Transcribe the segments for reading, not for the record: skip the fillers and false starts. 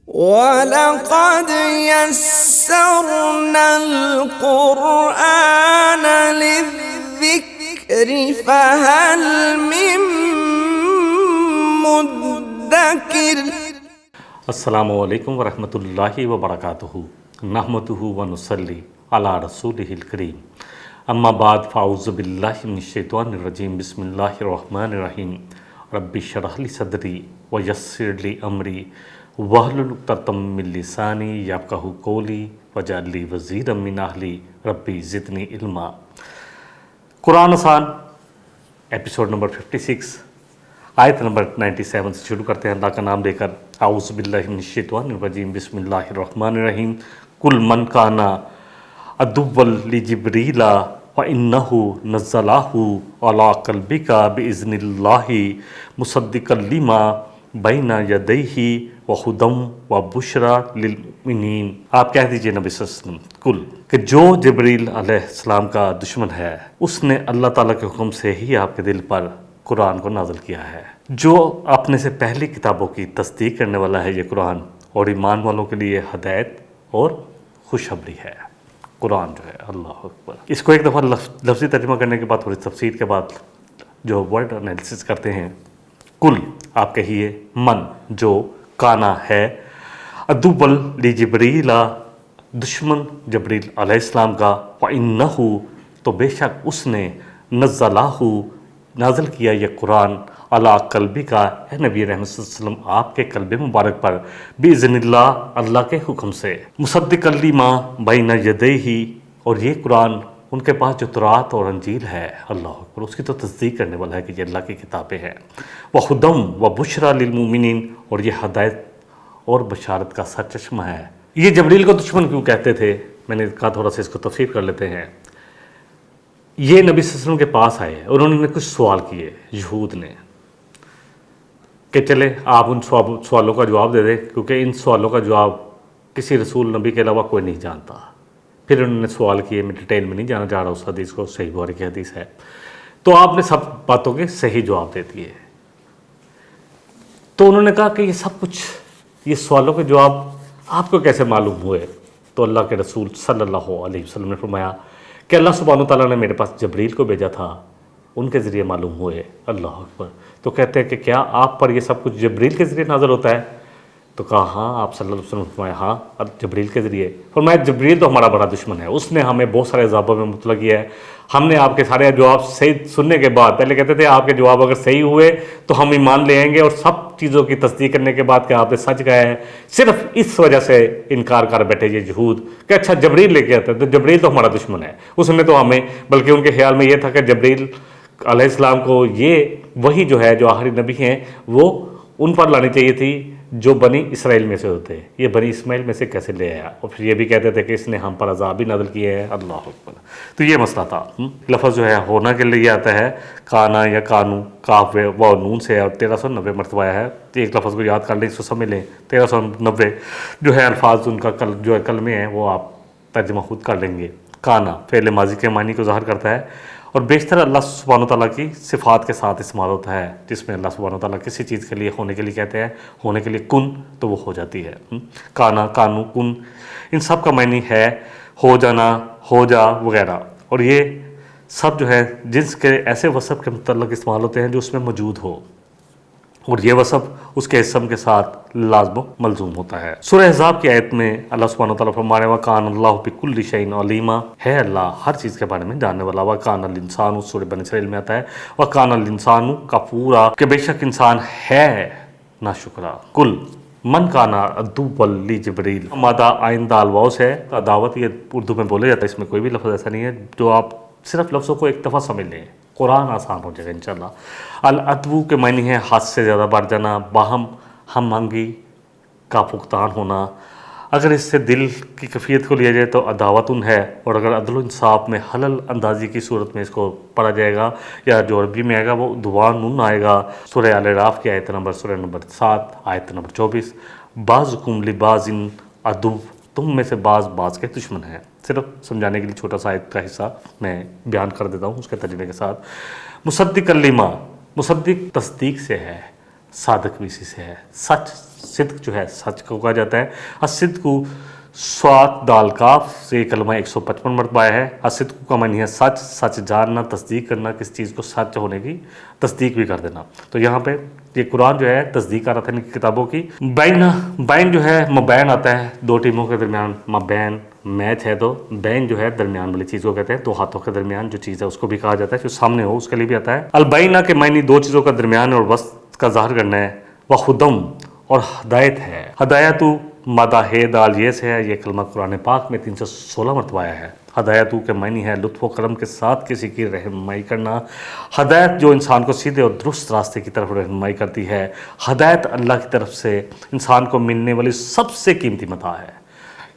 وَلَقَدْ يَسَّرْنَا الْقُرْآنَ لِلذِّكْرِ فَهَلْ مِن مُّدَّكِرٍ۔ السلام علیکم ورحمۃ اللہ وبرکاتہ، نحمدہ ونصلی علی رسولہ الکریم، اما بعد فاعوذ باللہ من الشیطان الرجیم، بسم اللہ الرحمن الرحیم۔ رب اشرح لی صدری ویسر لی امری واحلل عقدۃ من لسانی یفقہوا قولی واجعل لی وزیرا من اہلی ربی زدنی علما۔ قرآن آسان ایپیسوڈ نمبر 56، آیت نمبر 97 سے شروع کرتے ہیں اللہ کا نام لے کر۔ اعوذ باللہ من الشیطان الرجیم، بسم اللہ الرحمن الرحیم۔ کل من کان عدوا لجبریل فإنہ نزلہ علی قلبک بإذن اللہ مصدقا لما بین یدیہ وہدی وبشریٰ للمؤمنین۔ آپ کہہ دیجئے نبی صلی اللہ علیہ وسلم کل کہ جو جبریل علیہ السلام کا دشمن ہے، اس نے اللہ تعالیٰ کے حکم سے ہی آپ کے دل پر قرآن کو نازل کیا ہے۔ جو اپنے سے پہلی کتابوں کی تصدیق کرنے والا ہے یہ قرآن، اور ایمان والوں کے لیے ہدایت اور خوشخبری ہے۔ قرآن جو ہے، اللہ اکبر۔ اس کو ایک دفعہ لفظی ترجمہ کرنے کے بعد، تھوڑی تفسیر کے بعد جو ورڈ انالیسس کرتے ہیں، کل آپ کہیے من جو کانا ہے، عدوً لجبریل دشمن جبریل علیہ السلام کا، فإنہ تو بے شک اس نے نزلہ نازل کیا یہ قرآن علی قلبی کا اے نبی رحمت صلی اللہ علیہ وسلم آپ کے قلب مبارک پر، بإذن اللہ اللہ کے حکم سے، مصدقا لما بین یدیہ اور یہ قرآن ان کے پاس جو تورات اور انجیل ہے، اللہ اکبر، اس کی تو تصدیق کرنے والا ہے کہ یہ اللہ کی کتابیں ہیں، وہدی وبشریٰ للمؤمنین اور یہ ہدایت اور بشارت کا سرچشمہ ہے۔ یہ جبریل کو دشمن کیوں کہتے تھے، میں نے کہا تھوڑا سا اس کو تفسیر کر لیتے ہیں۔ یہ نبی صلی اللہ علیہ وسلم کے پاس آئے اور انہوں نے کچھ سوال کیے یہود نے کہ چلے آپ ان سوالوں کا جواب دے دیں، کیونکہ ان سوالوں کا جواب کسی رسول نبی کے علاوہ کوئی نہیں جانتا۔ پھر انہوں نے سوال کیے، میں ڈیٹیل میں نہیں جانا چاہ رہا اس حدیث کو، صحیح بخاری کی حدیث ہے، تو آپ نے سب باتوں کے صحیح جواب دے دیے۔ تو انہوں نے کہا کہ یہ سب کچھ، یہ سوالوں کے جواب آپ کو کیسے معلوم ہوئے؟ تو اللہ کے رسول صلی اللہ علیہ وسلم نے فرمایا کہ اللہ سبحانہ تعالیٰ نے میرے پاس جبریل کو بھیجا تھا، ان کے ذریعے معلوم ہوئے۔ اللہ اکبر۔ تو کہتے ہیں کہ کیا آپ پر یہ سب کچھ جبریل کے ذریعے نازل ہوتا ہے؟ تو کہا ہاں۔ آپ صلی اللہ علیہ وسلم نے فرمایا ہاں جبریل کے ذریعے۔ فرمایا جبریل تو ہمارا بڑا دشمن ہے، اس نے ہمیں بہت سارے عذابوں میں مبتلا کیا ہے۔ ہم نے آپ کے سارے جواب صحیح سننے کے بعد، پہلے کہتے تھے آپ کے جواب اگر صحیح ہوئے تو ہم ایمان لے آئیں گے، اور سب چیزوں کی تصدیق کرنے کے بعد کہ آپ نے سچ کہا ہے، صرف اس وجہ سے انکار کر بیٹھے یہ یہود کہ اچھا جبریل لے کے آتا ہے، تو جبریل تو ہمارا دشمن ہے، اس نے تو ہمیں، بلکہ ان کے خیال میں یہ تھا کہ جبریل علیہ السلام کو یہ وہی جو ہے، جو آخری نبی ہیں، وہ ان پر لانی چاہیے تھی جو بنی اسرائیل میں سے ہوتے ہیں۔ یہ بنی اسماعیل میں سے کیسے لے آیا؟ اور پھر یہ بھی کہتے تھے کہ اس نے ہم پر عذاب بھی نازل کیے ہیں۔ اللہ اکبر۔ تو یہ مسئلہ تھا۔ لفظ جو ہے ہونا کے لیے آتا ہے کانا یا کانو، کاف و نون سے، اور 1390 مرتبہ آیا ہے۔ ایک لفظ کو یاد کر لیں، اس کو سمجھ لیں۔ 1390 جو ہے الفاظ ان کا جو ہے کلمے ہیں، وہ آپ ترجمہ خود کر لیں گے۔ کانا فعل ماضی کے معنی کو ظاہر کرتا ہے، اور بیشتر اللہ سبحانہ تعالیٰ کی صفات کے ساتھ استعمال ہوتا ہے، جس میں اللہ سبحانہ تعالیٰ کسی چیز کے لیے ہونے کے لیے کہتے ہیں، ہونے کے لیے کن، تو وہ ہو جاتی ہے۔ کانا، کانو، کن، ان سب کا معنی ہے ہو جانا، ہو جا وغیرہ، اور یہ سب جو ہے جنس کے ایسے وصف کے متعلق استعمال ہوتے ہیں جو اس میں موجود ہو، اور یہ وصف اس کے اسم کے ساتھ لازم و ملزوم ہوتا ہے۔ سورہ احزاب کی آیت میں اللہ سبحانہ وتعالیٰ فرما رہے ہیں وَكَانَ اللَّهُ بِكُلِّ شَيْءٍ عَلِيمًا، ہے اللہ ہر چیز کے بارے میں جاننے والا۔ وَكَانَ الْإِنسَانُ، سورہ بنی اسرائیل میں آتا ہے وَكَانَ الْإِنسَانُ كَفُورًا، کہ بے شک انسان ہے ناشکرا۔ کل من کانا عدوا لجبریل، مادہ آئندہ الواؤ ہے، دعوت یہ اردو میں بولے جاتا ہے، اس میں کوئی بھی لفظ ایسا نہیں ہے جو آپ صرف لفظوں کو ایک دفعہ سمجھ لیں، قرآن آسان ہو جائے گا انشاءاللہ۔ العدو کے معنی ہے حد سے زیادہ بڑھ جانا، باہم ہم آہنگی کا فقدان ہونا۔ اگر اس سے دل کی کیفیت کو لیا جائے تو عداوتن ہے، اور اگر عدل و انصاف میں حلل اندازی کی صورت میں اس کو پڑھا جائے گا، یا جو عربی میں آئے گا وہ عدوان آئے گا۔ سورہ آل اعراف کی آیت نمبر 7 آیت نمبر 24، بعضکم لبعض عدو، تم میں سے بعض کے دشمن ہیں۔ صرف سمجھانے کے لیے چھوٹا سا آیت کا حصہ میں بیان کر دیتا ہوں اس کے ترجمے کے ساتھ۔ مصدق لما، مصدق تصدیق سے ہے، صادق بھی اسی سے ہے. سچ، صدق جو ہے سچ کو کہا جاتا ہے. الصدق سوات دال کاف سے یہ کلمہ 155 مرتبہ آیا ہے. الصدق کا معنی ہے سچ، سچ جاننا، تصدیق کرنا، کس چیز کو سچ ہونے کی تصدیق بھی کر دینا. تو یہاں پہ یہ قرآن جو ہے تصدیق کر رہا تھا ان کی کتابوں کی. بین جو ہے مبین آتا ہے دو ٹیموں کے درمیان. مبین میچ ہے تو بین جو ہے درمیان والی چیز کو کہتے ہیں. دو ہاتھوں کے درمیان جو چیز ہے اس کو بھی کہا جاتا ہے، جو سامنے ہو اس کے لیے بھی آتا ہے. البینہ کے معنی دو چیزوں کا درمیان اور وسط کا ظاہر کرنا ہے. وخدم اور ہدایت ہے. ہدایت مادہ ہے دال یہ سے ہے. یہ کلمہ قرآن پاک میں 316 مرتبہ آیا ہے. ہدایت کے معنی ہے لطف و کرم کے ساتھ کسی کی رہنمائی کرنا. ہدایت جو انسان کو سیدھے اور درست راستے کی طرف رہنمائی کرتی ہے. ہدایت اللہ کی طرف سے انسان کو ملنے والی سب سے قیمتی متاع ہے.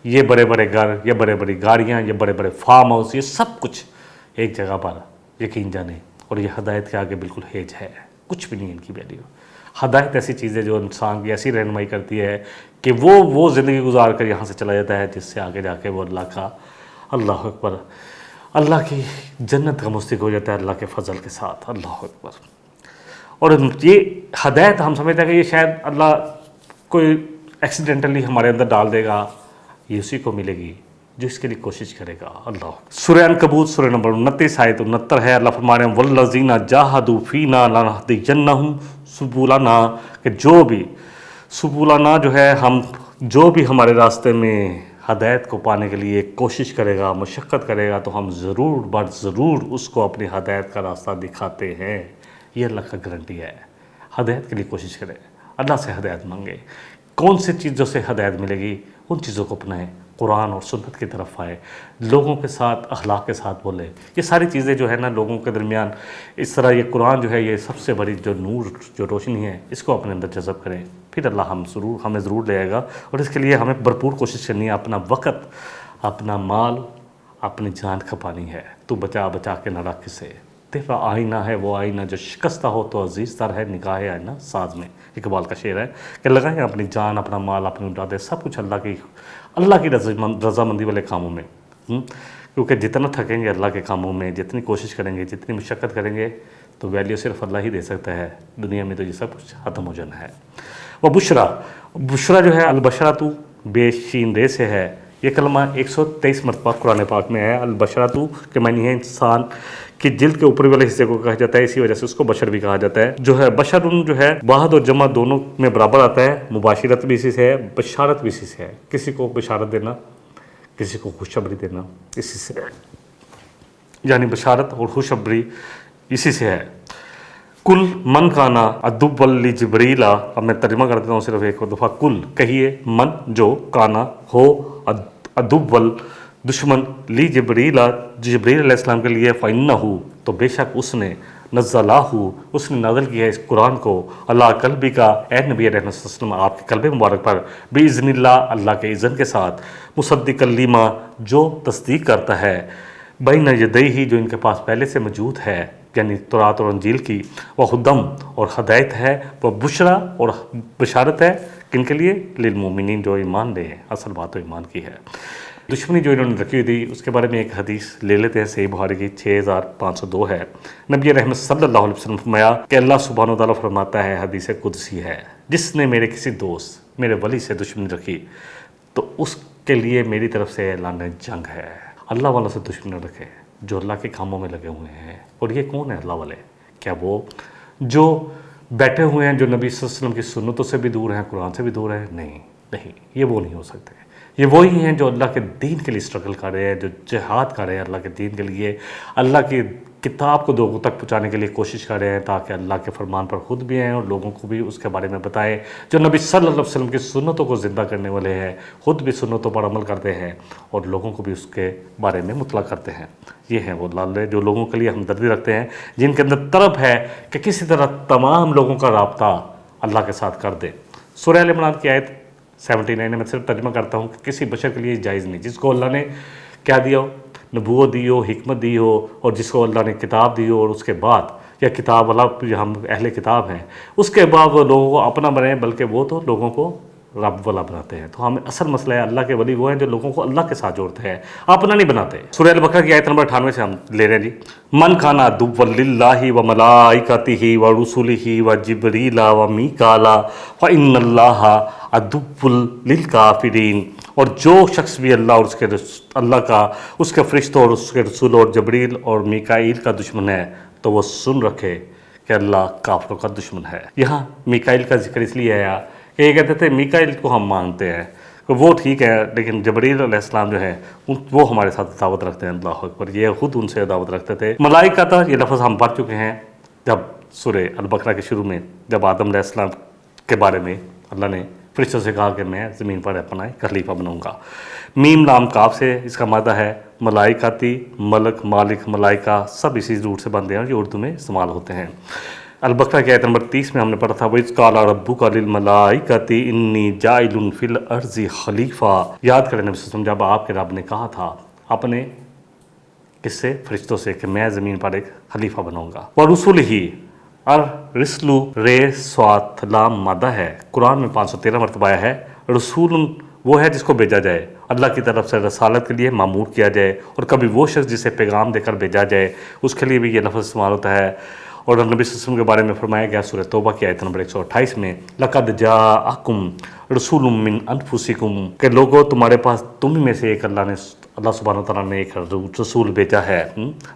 یہ بڑے بڑے گھر، یہ بڑے بڑی گاڑیاں، یہ بڑے بڑے فارم ہاؤس، یہ سب کچھ ایک جگہ پر یقین جانے. اور یہ ہدایت کے آگے بالکل ہیج ہے، کچھ بھی نہیں ان کی ویلیو. ہدایت ایسی چیز ہے جو انسان کی ایسی رہنمائی کرتی ہے کہ وہ زندگی گزار کر یہاں سے چلا جاتا ہے، جس سے آگے جا کے وہ اللہ اکبر، اللہ کی جنت کا مستحق ہو جاتا ہے اللہ کے فضل کے ساتھ. اللہ اکبر. اور یہ ہدایت ہم سمجھتے ہیں کہ یہ شاید اللہ کوئی ایکسیڈنٹلی ہمارے اندر ڈال دے گا، یہ اسی کو ملے گی جو اس کے لیے کوشش کرے گا. اللہ سورہ عنکبوت سورہ نمبر 29 آیت 69 ہے. اللہ فرما رہے ہیں والذین جاہدوا فینا لنہدینہم سبلنا، کہ جو بھی سبلنا جو ہے ہم جو بھی ہمارے راستے میں ہدایت کو پانے کے لیے کوشش کرے گا، مشقت کرے گا، تو ہم ضرور بر ضرور اس کو اپنی ہدایت کا راستہ دکھاتے ہیں. یہ اللہ کا گارنٹی ہے. ہدایت کے لیے کوشش کرے، اللہ سے ہدایت مانگے. کون سی چیزوں سے ہدایت ملے گی؟ ان چیزوں کو اپنائیں، قرآن اور سنت کی طرف آئے، لوگوں کے ساتھ اخلاق کے ساتھ بولے. یہ ساری چیزیں جو ہے نا لوگوں کے درمیان اس طرح یہ قرآن جو ہے یہ سب سے بڑی جو نور جو روشنی ہے اس کو اپنے اندر جذب کریں. پھر اللہ ہمیں ضرور لے آئے گا. اور اس کے لیے ہمیں بھرپور کوشش کرنی ہے. اپنا وقت، اپنا مال، اپنی جان کھپانی ہے. تو بچا بچا کے نہ رکھ سے. تیرا آئینہ ہے وہ آئینہ جو شکستہ ہو تو عزیز تر ہے نگاہ آئینہ ساز میں. اقبال کا شعر ہے کہ لگائیں اپنی جان، اپنا مال، اپنی اولادیں، سب کچھ اللہ کی رضامندی والے کاموں میں. کیونکہ جتنا تھکیں گے اللہ کے کاموں میں، جتنی کوشش کریں گے، جتنی مشقت کریں گے، تو ویلیو صرف اللہ ہی دے سکتا ہے. دنیا میں تو یہ سب کچھ ختم ہو جانا ہے. وہ بشرا جو ہے البشراتو بے شین رے سے ہے. یہ کلمہ 123 مرتبہ قرآن پاک میں ہے. البشراتو کے معنی ہے انسان کی جلد کے اوپری والے حصے کو کہا جاتا ہے. اسی وجہ سے اس کو بشر بھی کہا جاتا ہے. جو ہے بشر جو ہے واحد اور جمع دونوں میں برابر آتا ہے. مباشرت بھی اسی سے ہے، بشارت بھی اسی سے ہے. کسی کو بشارت دینا، کسی کو خوشخبری دینا، اسی سے ہے. یعنی بشارت اور خوشخبری اسی سے ہے. کل من کانا ادب لجبریل. اب میں ترجمہ کر دیتا ہوں صرف ایک دفعہ. کل کہیے، من جو، کانا ہو، ادب دشمن، لی جبریل علیہ السلام کے لیے، فَإِنَّهُ تو بے شک اس نے، نزلہ اس نے نازل کیا ہے اس قرآن کو، اللہ قلبی کا اے نبی علیہ السلام آپ کے قلب مبارک پر، بِإِذْنِ اللہ اللہ کے اذن کے ساتھ، مصدق لما جو تصدیق کرتا ہے، بین یدیہ جو ان کے پاس پہلے سے موجود ہے، یعنی تورات اور انجیل کی، وہ ہدم اور ہدایت ہے، وہ بشرا اور بشارت ہے. کن کے لیے؟ للمومنین جو ایمان لے ہیں. اصل بات تو ایمان کی ہے. دشمنی جو انہوں نے رکھی ہوئی تھی اس کے بارے میں ایک حدیث لے لیتے ہیں. صحیح بخاری کی 6502 ہے. نبی رحمت صلی اللہ علیہ وسلم فرمایا کہ اللہ سبحانہ و تعالیٰ فرماتا ہے، حدیث قدسی ہے، جس نے میرے کسی دوست، میرے ولی سے دشمنی رکھی تو اس کے لیے میری طرف سے اعلان جنگ ہے. اللہ والوں سے دشمنی رکھے جو اللہ کے کاموں میں لگے ہوئے ہیں. اور یہ کون ہے اللہ والے؟ کیا وہ جو بیٹھے ہوئے ہیں، جو نبی صلی اللہ علیہ وسلم کی سنتوں سے بھی دور ہیں، قرآن سے بھی دور ہیں؟ نہیں، یہ وہ نہیں ہو سکتے. یہ وہی ہیں جو اللہ کے دین کے لیے اسٹرگل کر رہے ہیں، جو جہاد کر رہے ہیں اللہ کے دین کے لیے، اللہ کی کتاب کو لوگوں تک پہنچانے کے لیے کوشش کر رہے ہیں تاکہ اللہ کے فرمان پر خود بھی ہیں اور لوگوں کو بھی اس کے بارے میں بتائیں. جو نبی صلی اللہ علیہ وسلم کی سنتوں کو زندہ کرنے والے ہیں، خود بھی سنتوں پر عمل کرتے ہیں اور لوگوں کو بھی اس کے بارے میں مطلع کرتے ہیں. یہ ہیں وہ لالے جو لوگوں کے لیے ہمدردی رکھتے ہیں، جن کے اندر طلب ہے کہ کسی طرح تمام لوگوں کا رابطہ اللہ کے ساتھ کر دے. سورہ ال عمران کی آیت 79 میں صرف ترجمہ کرتا ہوں کہ کسی بشر کے لیے جائز نہیں، جس کو اللہ نے کیا دیا ہو، نبوت دی ہو، حکمت دی ہو، اور جس کو اللہ نے کتاب دی ہو، اور اس کے بعد یا کتاب والا ہم اہل کتاب ہیں، اس کے بعد وہ لوگوں کو اپنا بنائیں، بلکہ وہ تو لوگوں کو رب والا بناتے ہیں. تو ہمیں اصل مسئلہ ہے اللہ کے ولی وہ ہیں جو لوگوں کو اللہ کے ساتھ جوڑتے ہیں, اپنا نہیں بناتے. سورہ البقرہ کی آیت نمبر 98 سے ہم لے رہے ہیں جی. من کان عدوا للہ و ملائکتہ و رسلہ و جبریل و میکال فإن اللہ عدو للکافرین. اور جو شخص بھی اللہ اور اللہ کا, اس کے فرشتوں اور اس کے رسول اور جبریل اور میکائیل کا دشمن ہے تو وہ سن رکھے کہ اللہ کافروں کا دشمن ہے. یہاں میکائیل کا ذکر اس لیے آیا کہ یہ کہتے تھے میکائیل کو ہم مانتے ہیں کہ وہ ٹھیک ہے, لیکن جبریل علیہ السلام جو ہے وہ ہمارے ساتھ دعوت رکھتے ہیں. اللہ اکبر, یہ خود ان سے دعوت رکھتے تھے. ملائکہ تھا, یہ لفظ ہم پڑھ چکے ہیں جب سورہ البقرہ کے شروع میں, جب آدم علیہ السلام کے بارے میں اللہ نے فرشتوں سے کہا کہ میں زمین پر اپنا ایک خلیفہ بناؤں گا. میم لام کاف سے اس کا مادہ ہے ملائکاتی, ملک, مالک, ملائکہ, سب اسی روٹ سے بنتے ہیں جو اردو میں استعمال ہوتے ہیں. البقرہ کی آیت نمبر 30 میں ہم نے پڑھا تھا وَإِذْ قَالَ رَبُّكَ لِلْمَلَائِكَةِ إِنِّي جَاعِلٌ فِي الْأَرْضِ خَلِيفَةً. یاد کریں نبی صلی اللہ علیہ وسلم جب آپ کے رب نے کہا تھا اپنے کس سے, فرشتوں سے, کہ میں زمین پر ایک خلیفہ بناؤں گا. وَرُسُلِهِ, اور رسلو رے سوات لام مادہ ہے, قرآن میں 513 مرتبہ آیا ہے. رسول وہ ہے جس کو بھیجا جائے, اللہ کی طرف سے رسالت کے لیے مامور کیا جائے, اور کبھی وہ شخص جسے پیغام دے کر بھیجا جائے اس کے لیے بھی یہ لفظ استعمال ہوتا ہے. اور نبی صلی اللہ علیہ وسلم کے بارے میں فرمایا گیا سورہ توبہ کی آیت نمبر 128 میں لَقَدْ جَاءَكُمْ رَسُولٌ مِّنْ أَنفُسِكُمْ, کہ لوگوں تمہارے پاس تم ہی میں سے ایک اللہ سبحانہ وتعالیٰ نے ایک رسول بھیجا ہے,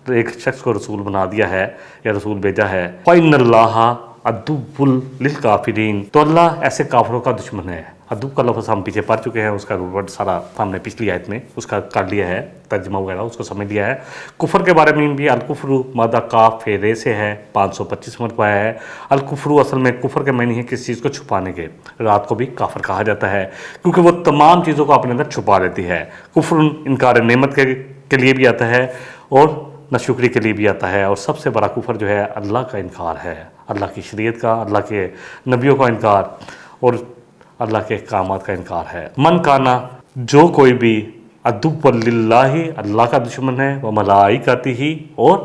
ایک شخص کو رسول بنا دیا ہے یا رسول بھیجا ہے. فَإِنَّ اللَّهَ عَدُوٌّ لِلْكَافِرِينَ, تو اللہ ایسے کافروں کا دشمن ہے. عدو کا لفظ ہم پیچھے پڑھ چکے ہیں, اس کا ورڈ سارا ہم نے پچھلی آیت میں اس کا کر لیا ہے, ترجمہ وغیرہ اس کو سمجھ لیا ہے. کفر کے بارے میں بھی الکفر مادہ کاف فیرے سے ہے, 525 مرتبہ ہے. الکفر اصل میں کفر کے معنی ہے کسی چیز کو چھپانے کے. رات کو بھی کافر کہا جاتا ہے کیونکہ وہ تمام چیزوں کو اپنے اندر چھپا لیتی ہے. کفر انکار نعمت کے لیے بھی آتا ہے اور ناشکری کے لیے بھی آتا ہے, اور سب سے بڑا کفر جو ہے اللہ کا انکار ہے, اللہ کی شریعت کا, اللہ کے نبیوں کا انکار اور اللہ کے احکامات کا انکار ہے. من کانا, جو کوئی بھی عدو للہ, اللہ کا دشمن ہے, وہ ملائکتہ, اور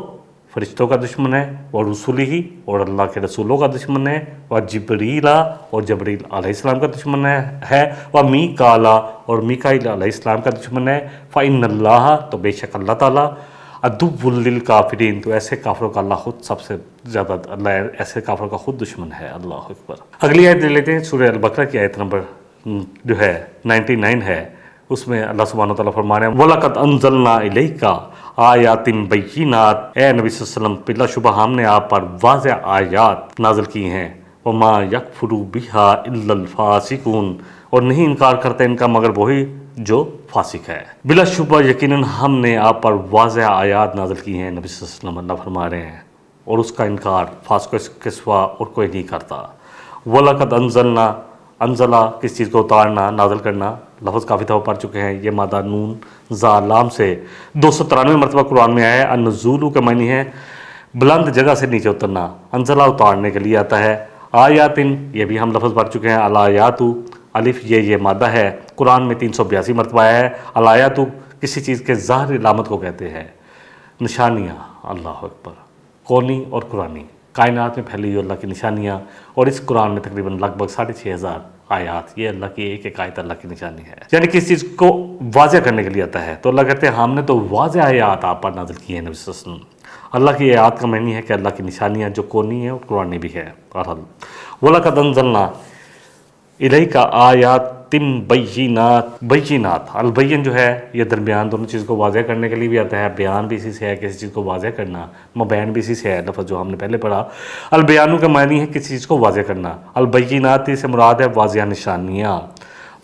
فرشتوں کا دشمن ہے, وہ رسولہ, اور اللہ کے رسولوں کا دشمن ہے, وہ جبریل, اور جبریل علیہ السلام کا دشمن ہے, وہ میکال, اور میکائیل علیہ السلام کا دشمن ہے. فإن اللہ, تو بے شک اللہ تعالیٰ, عدو للکافرین, تو ایسے کافروں کا اللہ خود سب سے زیادہ, اللہ ایسے کافروں کا خود دشمن ہے. اللہ اکبر. اگلی آیت لے لیتے ہیں, سورہ البقرہ کی آیت نمبر جو ہے 99 ہے. اس میں اللہ سبحانہ وتعالیٰ فرما رہے ہیں وَلَقَدْ أَنزَلْنَا إِلَيْكَ آیَاتٍ بَيِّنَاتٍ, اے نبی صلی اللہ علیہ وسلم بلا شبہ ہم نے آپ پر واضح آیات نازل کی ہیں. وَمَا يَكْفُرُ بِهَا إِلَّا الْفَاسِقُونَ, اور نہیں انکار کرتے ان کا مگر وہی جو فاسق ہے. بلا شبہ یقیناً ہم نے آپ پر واضح آیات نازل کی ہیں نبی صلی اللہ علیہ وسلم, اللہ فرما رہے ہیں, اور اس کا انکار فاسق کے سوا اور کوئی نہیں کرتا. وَلَقَدْ أَنزَلْنَا, انزلہ کس چیز کو اتارنا, نازل کرنا, لفظ کافی دفعہ پڑھ چکے ہیں. یہ مادہ نون زا لام سے 293 مرتبہ قرآن میں آیا ہے. النزول کا معنی ہے بلند جگہ سے نیچے اترنا, انزلہ اتارنے کے لیے آتا ہے. آیاتن, یہ بھی ہم لفظ پڑھ چکے ہیں. الآیات, الف یہ مادہ ہے, قرآن میں 382 مرتبہ آیا ہے. الآیات کسی چیز کے ظاہر علامت کو کہتے ہیں, نشانیاں. اللہ اکبر. کونی اور قرآنی, کائنات میں پھیلی ہوئی اللہ کی نشانیاں, اور اس قرآن میں تقریباً لگ بھگ 6,500 آیات, یہ اللہ کی ایک آیت اللہ کی نشانی ہے, یعنی کسی چیز کو واضح کرنے کے لیے آتا ہے. تو اللہ کہتے ہیں ہم نے تو واضح آیات آپ پر نازل کی ہیں نبی صلی اللہ علیہ وسلم. اللہ کی آیات کا معنی ہے کہ اللہ کی نشانیاں جو کونی ہیں اور قرآنی بھی ہے. وَلَقَدْ أَنزَلْنَا إِلَيْكَ آیَاتٍ بَيِّنَاتٍ, بینات, البین جو ہے یہ درمیان دونوں چیز کو واضح کرنے کے لیے بھی آتا ہے. بیان بھی اسی سے ہے, کسی چیز کو واضح کرنا. مبین بھی اسی سے ہے, لفظ جو ہم نے پہلے پڑھا. البیانو کا معنی ہے کسی چیز کو واضح کرنا. البینات سے مراد ہے واضح نشانیاں.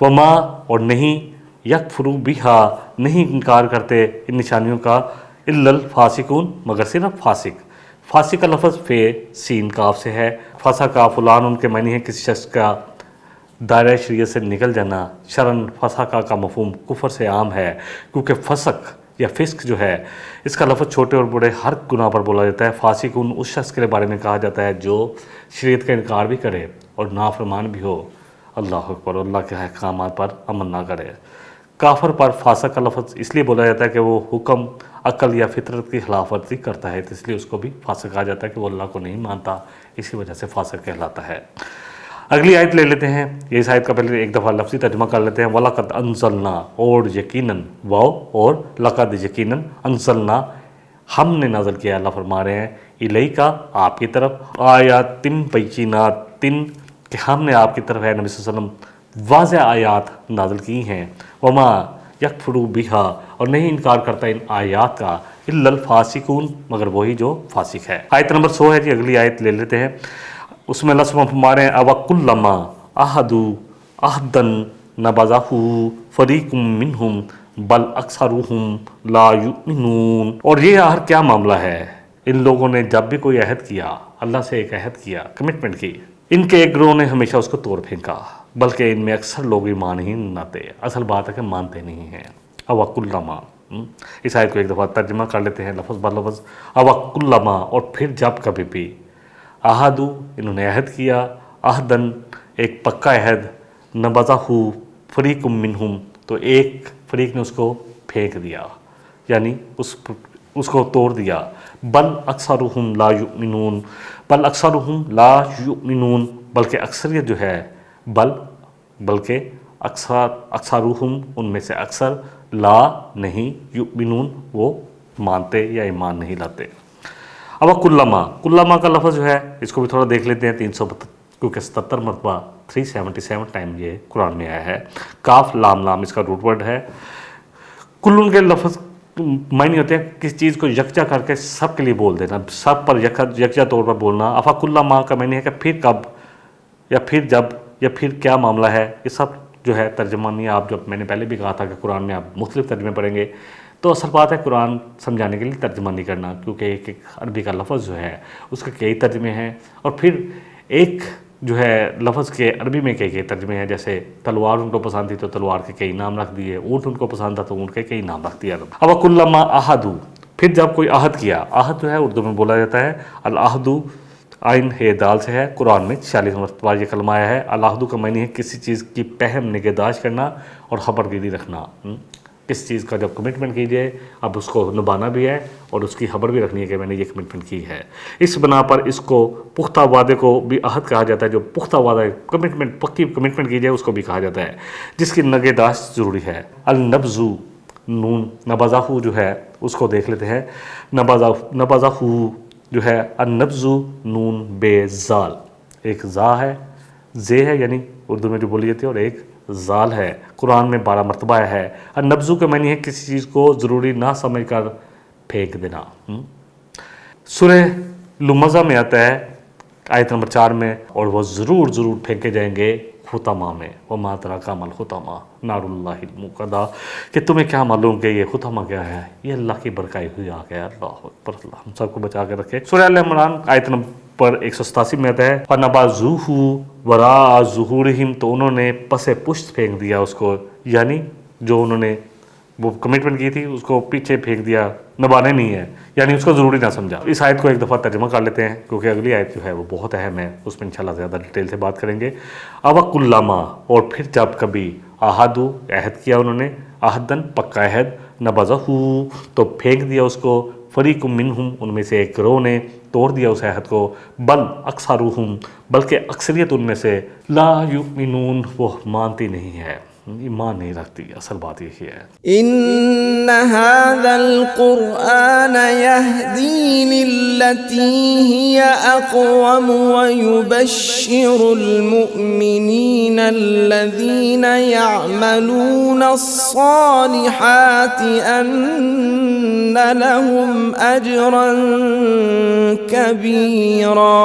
وما, اور نہیں, یکفرو بہا, نہیں انکار کرتے ان نشانیوں کا, الا الفاسقون, مگر صرف فاسق. فاسق کا لفظ فے سین کاف سے ہے. فسق فلان, ان کے معنی ہے کسی شخص کا دائرہ شریعت سے نکل جانا. شرن فسق کا مفہوم کفر سے عام ہے, کیونکہ فسق یا فسق جو ہے اس کا لفظ چھوٹے اور بڑے ہر گناہ پر بولا جاتا ہے. فاسقون اس شخص کے بارے میں کہا جاتا ہے جو شریعت کا انکار بھی کرے اور نافرمان بھی ہو. اللہ اکبر. اللہ کے احکامات پر عمل نہ کرے. کافر پر فاسق کا لفظ اس لیے بولا جاتا ہے کہ وہ حکم عقل یا فطرت کی خلاف ورزی کرتا ہے, تو اس لیے اس کو بھی فاسق کہا جاتا ہے کہ وہ اللہ کو نہیں مانتا, اسی وجہ سے فاسق کہلاتا ہے. اگلی آیت لے لیتے ہیں، یہ اس آیت کا پہلے ایک دفعہ لفظی ترجمہ کر لیتے ہیں۔ وَلَقَدْ أَنزَلْنَا، اور یقیناً، واو اور لقد، یقیناً، انزلنا، ہم نے نازل کیا، اللہ فرما رہے ہیں، الیکا، آپ کی طرف، آیاتن بیناتن، کہ ہم نے آپ کی طرف ہے نبی صلی اللہ علیہ وسلم واضح آیات نازل کی ہیں، وما یکفروا بہا، اور نہیں انکار کرتا ان آیات کا، الا الفاسقون، مگر وہی جو فاسق ہے۔ آیت نمبر 100 ہے جی، اگلی آیت لے لیتے ہیں۔ اس میں اللہ سبحانہ فرما رہے ہیں اوَکُلَّمَا عَاهَدُوا عَهْدًا نَبَذَهُ فَرِیقٌ مِّنْهُمْ بَلْ أَکْثَرُهُمْ لَا یُؤْمِنُونَ، اور یہ آخر کیا معاملہ ہے، ان لوگوں نے جب بھی کوئی عہد کیا، اللہ سے ایک عہد کیا، کمٹمنٹ کی، ان کے ایک گروہ نے ہمیشہ اس کو توڑ پھینکا، بلکہ ان میں اکثر لوگ ایمان ہی نہیں لاتے۔ اصل بات ہے کہ مانتے نہیں ہیں۔ اوَکُلَّمَا، اس آیت کو ایک دفعہ ترجمہ کر لیتے ہیں لفظ بر لفظ۔ اوَکُلَّمَا، اور پھر جب کبھی بھی، عہدو، انہوں نے عہد کیا، عہدن، ایک پکا عہد، نبذہ، فریق منہم، تو ایک فریق نے اس کو پھینک دیا، یعنی اس کو توڑ دیا۔ بل اکثرہم لا یؤمنون، بل اکثرہم لا یؤمنون، بلکہ اکثریت جو ہے، بلکہ اکثرہم، ان میں سے اکثر، لا، نہیں، یؤمنون، وہ مانتے یا ایمان نہیں لاتے۔ اب کلما کا لفظ جو ہے، اس کو بھی تھوڑا دیکھ لیتے ہیں۔ 372، کیونکہ 77 مرتبہ 377 ٹائم یہ قرآن میں آیا ہے۔ کاف لام لام اس کا روٹ ورڈ ہے۔ کلن کے لفظ معنی ہوتے ہیں کسی چیز کو یکجا کر کے سب کے لیے بول دینا، سب پر یکجا طور پر بولنا۔ افا کلما کا معنی ہے کہ پھر کب، یا پھر جب، یا پھر کیا معاملہ ہے، یہ سب جو ہے ترجمانی، آپ جب میں نے پہلے بھی کہا تھا کہ قرآن میں آپ مختلف ترجمے پڑھیں گے، تو اصل بات ہے قرآن سمجھانے کے لیے ترجمہ نہیں کرنا، کیونکہ ایک ایک عربی کا لفظ جو ہے اس کے کئی ترجمے ہیں، اور پھر ایک جو ہے لفظ کے عربی میں کئی ترجمے ہیں۔ جیسے تلوار ان کو پسند تھی تو تلوار کے کئی نام رکھ دیے، اونٹ ان کو پسند تھا تو اونٹ کے کئی نام رکھ دیا۔ اب کلما عہدوا، پھر جب کوئی عہد کیا، عہد جو ہے اردو میں بولا جاتا ہے العہد، عین ہے دال سے ہے، قرآن میں 46 مرتبہ یہ کلمہ آیا ہے۔ العہد کا معنی ہے کسی چیز کی پہم نگہداشت کرنا اور خبر گیری رکھنا۔ کسی چیز کا جب کمٹمنٹ کیجئے، اب اس کو نبھانا بھی ہے اور اس کی خبر بھی رکھنی ہے کہ میں نے یہ کمٹمنٹ کی ہے۔ اس بنا پر اس کو پختہ وعدے کو بھی عہد کہا جاتا ہے، جو پختہ وعدہ کمٹمنٹ، پکی کمٹمنٹ کی جائے اس کو بھی کہا جاتا ہے، جس کی نگہداشت ضروری ہے۔ النبذ، نون، نبذہ جو ہے اس کو دیکھ لیتے ہیں۔ نبذہ جو ہے، النبذ نون بے زال، ایک زا ہے، زے ہے، یعنی اردو میں جو بولی جاتی ہے، اور ایک زال ہے، قرآن میں 12 مرتبہ ہے۔ النبذ کا معنی ہے کسی چیز کو ضروری نہ سمجھ کر پھینک دینا۔ سورہ لمزہ میں آتا ہے آیت نمبر 4 میں، اور وہ ضرور پھینکے جائیں گے خطمہ میں۔ وما ادراک ما الخطمہ نار اللہ الموقدہ، کہ تمہیں کیا معلوم کہ یہ خطمہ کیا ہے، یہ اللہ کی برکائی ہوئی آگ ہے۔ اللہ اکبر، اللہ ہم سب کو بچا کے رکھے۔ سورہ ال عمران آیت نمبر 187 میں آتا ہے فَنَبَذُوهُ وَرَاءَ ظُهُورِهِمْ، تو انہوں نے پس پشت پھینک دیا اس کو، یعنی جو انہوں نے وہ کمٹمنٹ کی تھی اس کو پیچھے پھینک دیا، نبھانے نہیں ہے، یعنی اس کو ضروری نہ سمجھا۔ اس آیت کو ایک دفعہ ترجمہ کر لیتے ہیں، کیونکہ اگلی آیت جو ہے وہ بہت اہم ہے، اس میں انشاءاللہ زیادہ ڈیٹیل سے بات کریں گے۔ اوَکُلَّمَا، اور پھر جب کبھی، عہدوا، عہد کیا انہوں نے، عہدن، پکا عہد، نبذہ، تو پھینک دیا اس کو، فریق منہم، ان میں سے ایک گروہ نے توڑ دیا اس عہد کو، بل اکثرہم، بلکہ اکثریت ان میں سے، لا یؤمنون، وہ مانتی نہیں ہے، ایمان نہیں رکھتی۔ اصل بات یہی ہے۔ ان هذا القرآن يهدي للتي هي اقوم ويبشر المؤمنين الذين يعملون الصالحات ان لهم اجرا كبيرا۔